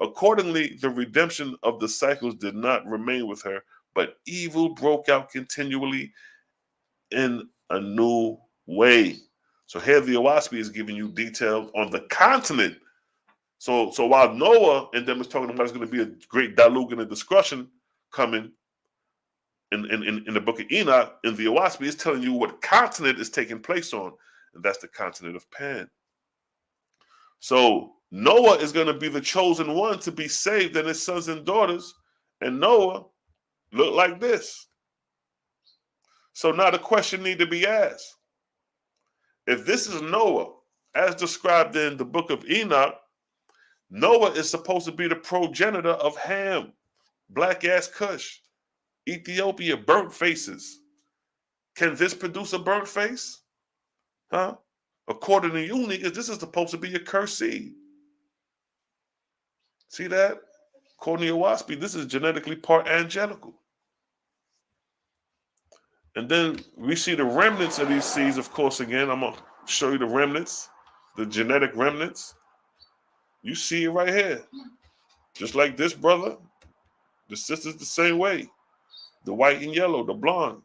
Accordingly, the redemption of the cycles did not remain with her, but evil broke out continually in a new way. So here the Owaspy is giving you details on the continent. So while Noah and them is talking about it's going to be a great deluge and a destruction coming in the Book of Enoch, in the Owaspy is telling you what continent is taking place on, and that's the continent of Pan. So Noah is going to be the chosen one to be saved, and his sons and daughters, and Noah look like this. So now the question need to be asked. If this is Noah, as described in the Book of Enoch, Noah is supposed to be the progenitor of Ham, black-ass Cush, Ethiopia, burnt faces. Can this produce a burnt face? Huh? According to you niggas, this is supposed to be a cursed seed. See that? According to Owaspy, this is genetically part angelical. And then we see the remnants of these seeds, of course, again. I'm going to show you the remnants, the genetic remnants. You see it right here. Just like this brother, the sister's the same way. The white and yellow, the blonde.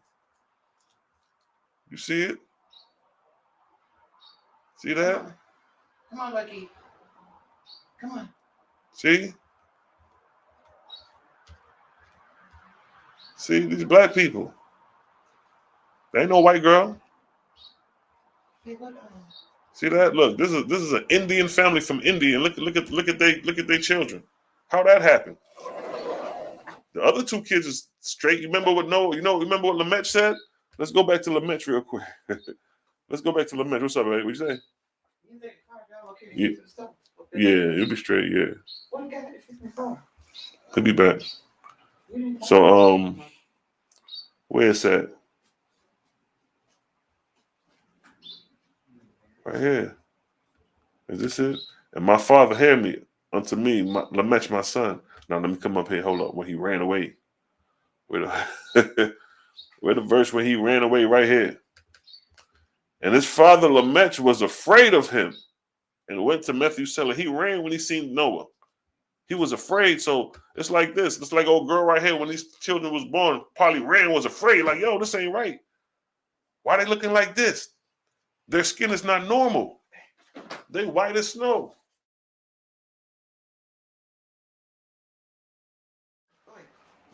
You see it? See that? Come on, Lucky. Come on. See? See, these black people. They ain't no white girl. See that? Look, this is an Indian family from India. Look at their children. How that happened? The other two kids is straight. You remember what Noah? Remember what Lamech said? Let's go back to Lamech real quick. Let's go back to Lamech. What's up, baby? What you say? Yeah, yeah, it'll be straight. Yeah, he'll be back. So where is that? Right here. Is this it? And my father hear me unto me, Lamech, my son. Now let me come up here. Hold up. When he ran away. Wait a Where the verse where he ran away right here. And his father Lamech was afraid of him and went to Methuselah. He ran when he seen Noah. He was afraid. So it's like this. It's like old girl right here when these children was born. Probably ran, was afraid. Like, yo, this ain't right. Why they looking like this? Their skin is not normal. They white as snow.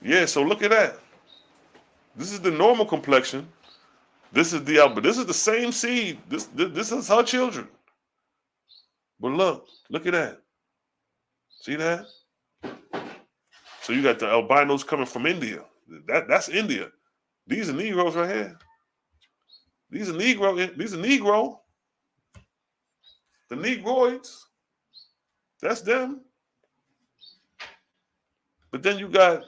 Yeah, so look at that. This is the normal complexion. This is the same seed. This is her children. But look at that. See that? So you got the albinos coming from India. That's India. These are Negroes right here. These are Negro. The Negroids. That's them. But then you got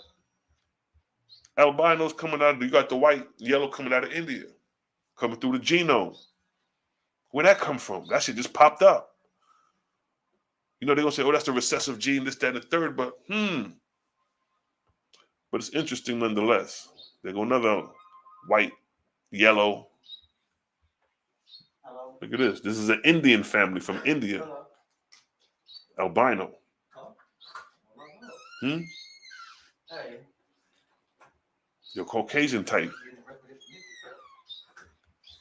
albinos coming out. You got the white, yellow coming out of India, coming through the genome. Where'd that come from? That shit just popped up. You know, they're gonna say, oh, that's the recessive gene, this, that, and the third, but But it's interesting nonetheless. There go another white, yellow. Hello. Look at this. This is an Indian family from India. Hello. Albino. Hello. Hey. Your Caucasian type.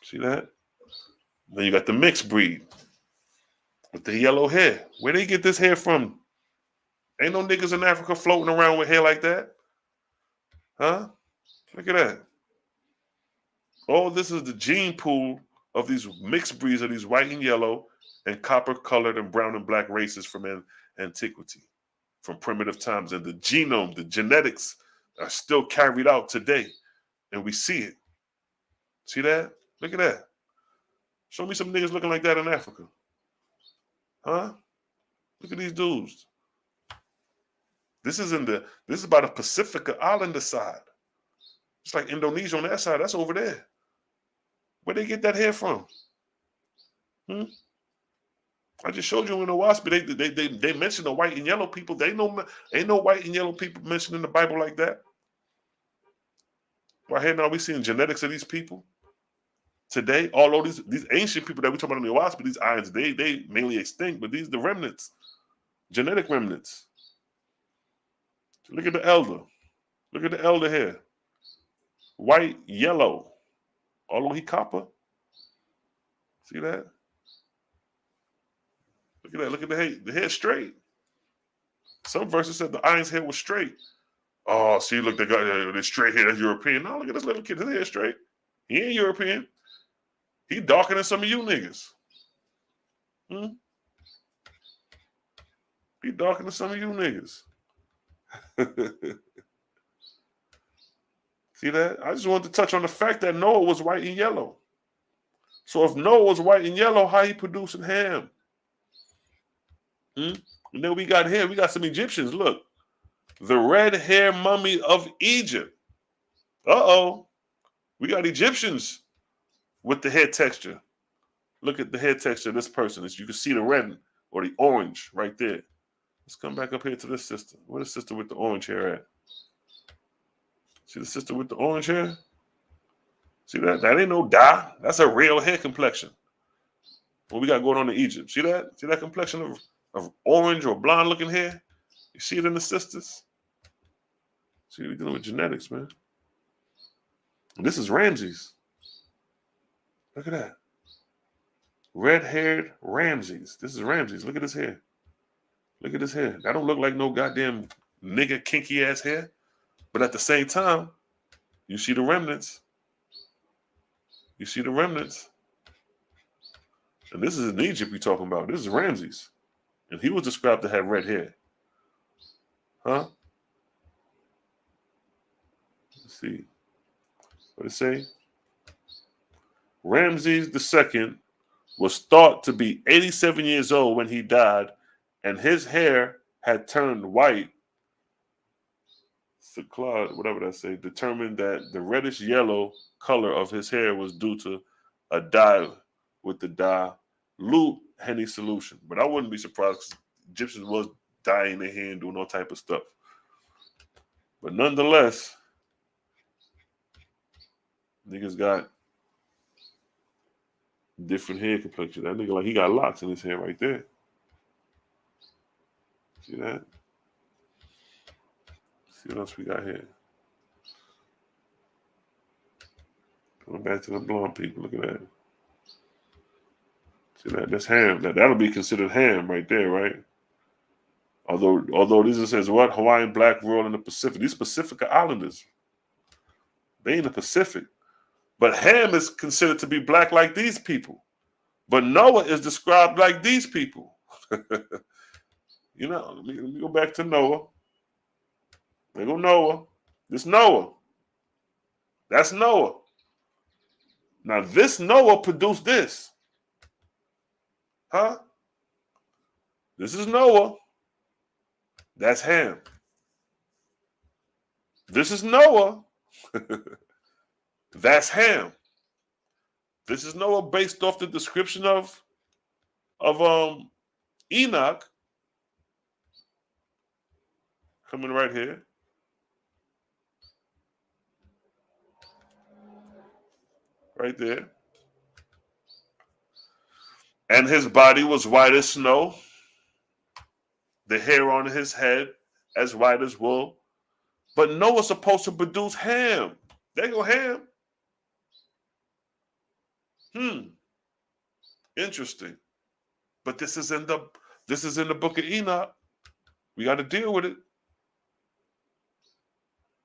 See that? Then you got the mixed breed with the yellow hair. Where they get this hair from? Ain't no niggas in Africa floating around with hair like that. Huh? Look at that. All this is the gene pool of these mixed breeds of these white and yellow and copper colored and brown and black races from antiquity, from primitive times. And the genome, the genetics are still carried out today. And we see it. See that? Look at that. Show me some niggas looking like that in Africa. Huh? Look at these dudes. This is by the Pacifica Islander side. It's like Indonesia on that side. That's over there. Where they get that hair from? I just showed you in the WASP. They mention the white and yellow people. Ain't no white and yellow people mentioned in the Bible like that. Right here now we seeing genetics of these people today. Although these ancient people that we talk about in the WASP, these irons, they mainly extinct, but these are the remnants, genetic remnants. Look at the elder. Look at the elder here. White, yellow. Although he copper. See that? Look at that. Look at the hair. The hair straight. Some verses said the iron's hair was straight. Oh, see, look, they got the straight hair. That's European. No, look at this little kid. His hair straight. He ain't European. He darker than some of you niggas. He darker than some of you niggas. See that? I just wanted to touch on the fact that Noah was white and yellow. So if Noah was white and yellow, how he producing ham? And then we got some Egyptians. Look, the red hair mummy of Egypt. Uh-oh. We got Egyptians with the hair texture. Look at the hair texture of this person. You can see the red or the orange right there. Let's come back up here to this sister. Where's the sister with the orange hair at? See the sister with the orange hair? See that? That ain't no dye. That's a real hair complexion. What we got going on in Egypt. See that? See that complexion of orange or blonde looking hair? You see it in the sisters? See, we're dealing with genetics, man. And this is Ramses. Look at that. Red-haired Ramses. This is Ramses. Look at his hair. Look at his hair. That don't look like no goddamn nigga kinky ass hair. But at the same time, you see the remnants. You see the remnants. And this is in Egypt you're talking about. This is Ramses. And he was described to have red hair. Huh? Let's see. What did it say? Ramses II was thought to be 87 years old when he died, and his hair had turned white. Claude, whatever that say, determined that the reddish yellow color of his hair was due to a dye with the dilute Henny solution. But I wouldn't be surprised because Egyptians was dyeing their hair and doing all type of stuff. But nonetheless, Niggas got different hair complexion. That nigga, like, he got locks in his hair right there. See that? See what else we got here? Going back to the blonde people. Look at that. See that? That's ham. That'll be considered ham right there, right? Although this says what? Hawaiian black world in the Pacific. These Pacific Islanders. They in the Pacific. But Ham is considered to be black like these people. But Noah is described like these people. You know, let me go back to Noah. There go Noah. This Noah. That's Noah. Now this Noah produced this. Huh? This is Noah. That's Ham. This is Noah. That's Ham. This is Noah based off the description of Enoch. Coming right here. Right there. And his body was white as snow. The hair on his head as white as wool. But Noah's supposed to produce Ham. There go Ham. Interesting. But this is in the Book of Enoch. We got to deal with it.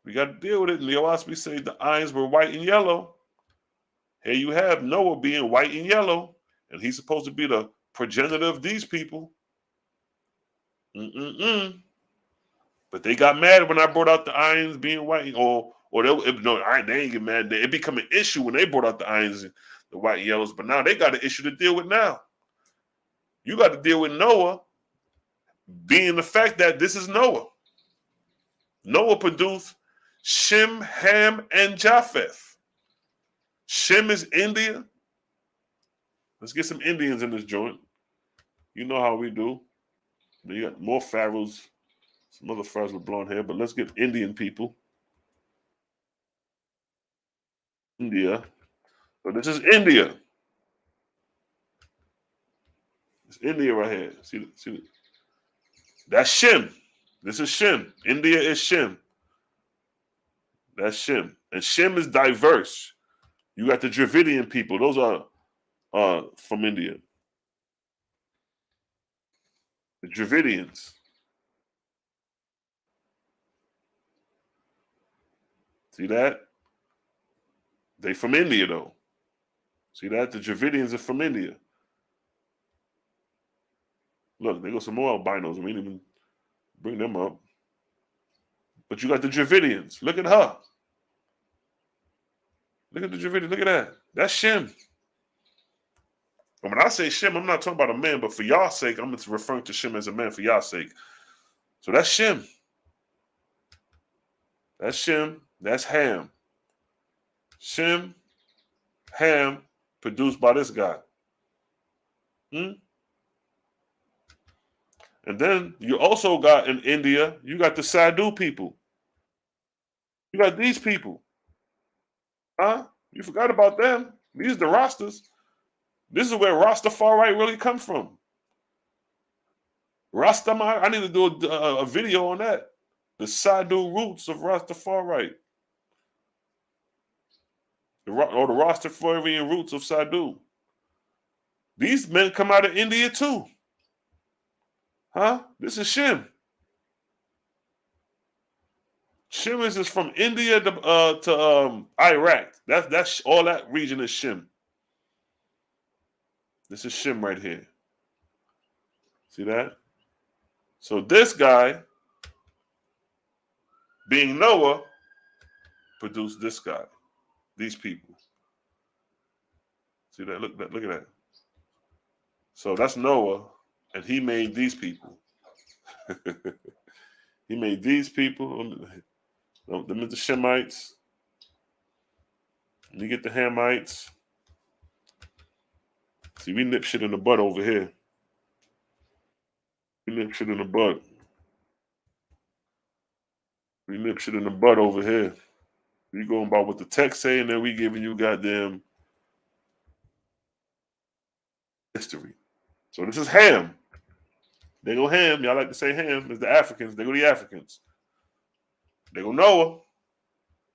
We got to deal with it. And Leo Osby say the irons were white and yellow. Here you have Noah being white and yellow, and he's supposed to be the progenitor of these people. But they got mad when I brought out the irons being white, or they ain't get mad. It become an issue when they brought out the irons, the white and yellows. But now they got an issue to deal with now. You got to deal with Noah being the fact that this is Noah. Noah produced Shem, Ham, and Japheth. Shem is India. Let's get some Indians in this joint. You know how we do. You got more pharaohs, some other pharaohs with blonde hair, but let's get Indian people. India. So this is India. It's India right here. See, that's Shem. This is Shem. India is Shem. That's Shem. And Shem is diverse. You got the Dravidian people. Those are from India. The Dravidians. See that? They from India, though. See that? The Dravidians are from India. Look, there go some more albinos. We didn't even bring them up. But you got the Dravidians. Look at her. Look at the Dravidians. Look at that. That's Shem. And when I say Shem, I'm not talking about a man, but for y'all's sake, I'm referring to Shem as a man for y'all's sake. So that's Shem. That's Shem. That's Ham. Shem, Ham, produced by this guy. And then you also got in India, you got the Sadhu people. You got these people. Huh? You forgot about them. These are the Rastas. This is where Rastafari really come from. Rastaman, I need to do a video on that. The Sadhu roots of Rastafari. Or the Rastafarian roots of Sadhu. These men come out of India too. Huh? This is Shem. Shem is from India to Iraq. That's all that region is Shem. This is Shem right here. See that? So this guy, being Noah, produced this guy, these people. See that? Look at that. So that's Noah, and he made these people. He made these people. Them are the Shemites. You get the Hamites. See, we nip shit in the butt over here. We nip shit in the butt. We nip shit in the butt over here. We going by what the text say, and then we giving you goddamn history. So this is Ham. They go Ham. Y'all like to say Ham. It's the Africans. They go the Africans. They go Noah.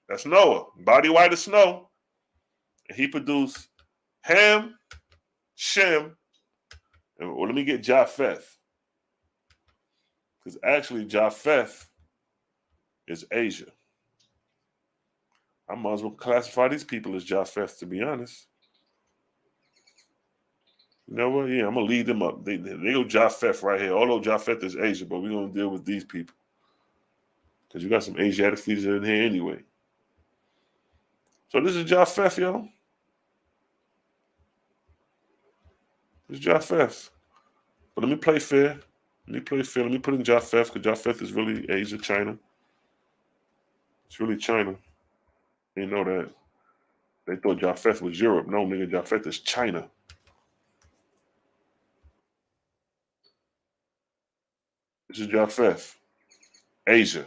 That's Noah. Body white as snow. And he produced Ham, Shem, and let me get Japheth. Because actually Japheth is Asia. I might as well classify these people as Japheth, to be honest. You know what? Yeah, I'm going to lead them up. They go Japheth right here. Although Japheth is Asia, but we're going to deal with these people. Because you got some Asiatic features in here anyway. So this is Japheth, yo. This is Japheth. But let me play fair. Let me put in Japheth, because Japheth is really Asia, China. It's really China. They know that. They thought Japheth was Europe. No, nigga, Japheth is China. This is Japheth. Asia.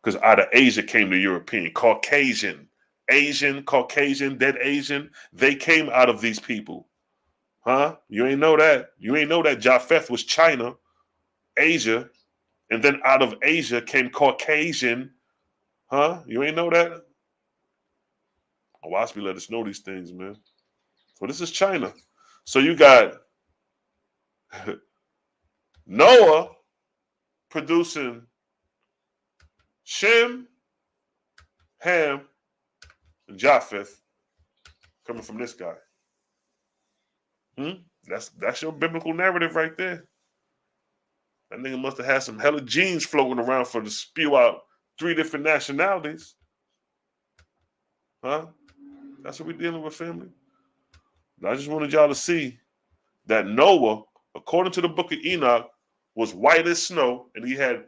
Because out of Asia came the European. Caucasian. Asian, Caucasian, dead Asian. They came out of these people. Huh? You ain't know that. You ain't know that Japheth was China, Asia, and then out of Asia came Caucasian. Huh? You ain't know that? Waspi let us know these things, man. So this is China. So you got Noah producing Shem, Ham, and Japheth coming from this guy. That's your biblical narrative right there. That nigga must have had some hella genes floating around for to spew out 3 different nationalities. Huh? That's what we're dealing with, family. And I just wanted y'all to see that Noah, according to the Book of Enoch, was white as snow, and he had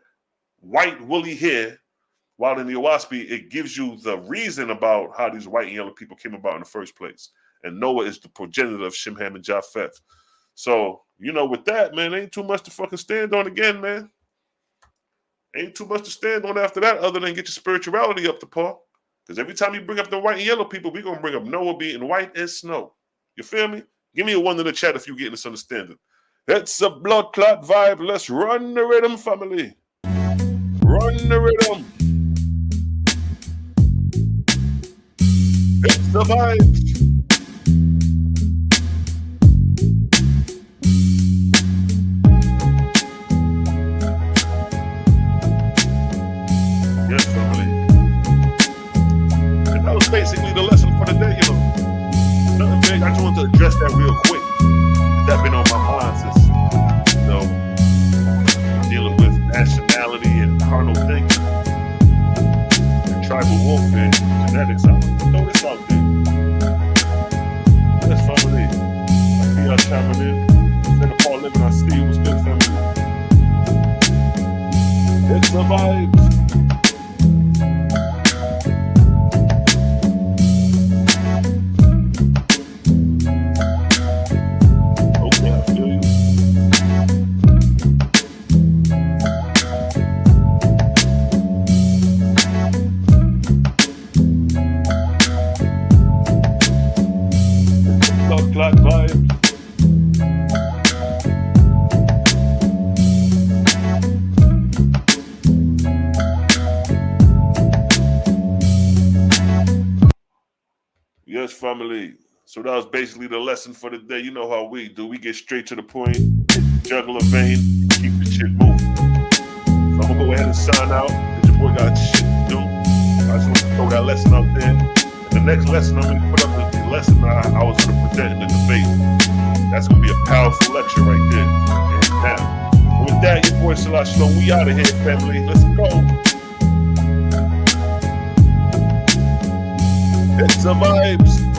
white woolly hair, while in the Waspi, it gives you the reason about how these white and yellow people came about in the first place. And Noah is the progenitor of Shem, Ham, and Japheth. So, you know, with that, man, ain't too much to fucking stand on again, man. Ain't too much to stand on after that other than get your spirituality up to par. Because every time you bring up the white and yellow people, we're going to bring up Noah being white as snow. You feel me? Give me a 1 in the chat if you get this understanding. It's a blood clot vibe. Let's run the rhythm, family. Run the rhythm. It's the vibes. Yes, family. And that was basically the lesson for the day, you know. Nothing big. I just wanted to address that real quick. That's been on my mind since, you know, dealing with nationality and carnal thinking and tribal warfare, genetics. I want to throw this out there. Yes, family. I see y'all chiming in. Instead of Paul living, I see you. What's good, family? It's the vibes. Yes, family. So that was basically the lesson for the day. You know how we do. We get straight to the point, hit the jugular vein, keep the shit moving. So I'm going to go ahead and sign out. Your boy got shit to do. I just want to throw that lesson out there. And the next lesson, I'm going to put up the lesson I was going to present in the debate. That's going to be a powerful lecture right there. And now, and with that, your boy Salah Shalom. We out of here, family. Let's go. It's the vibes.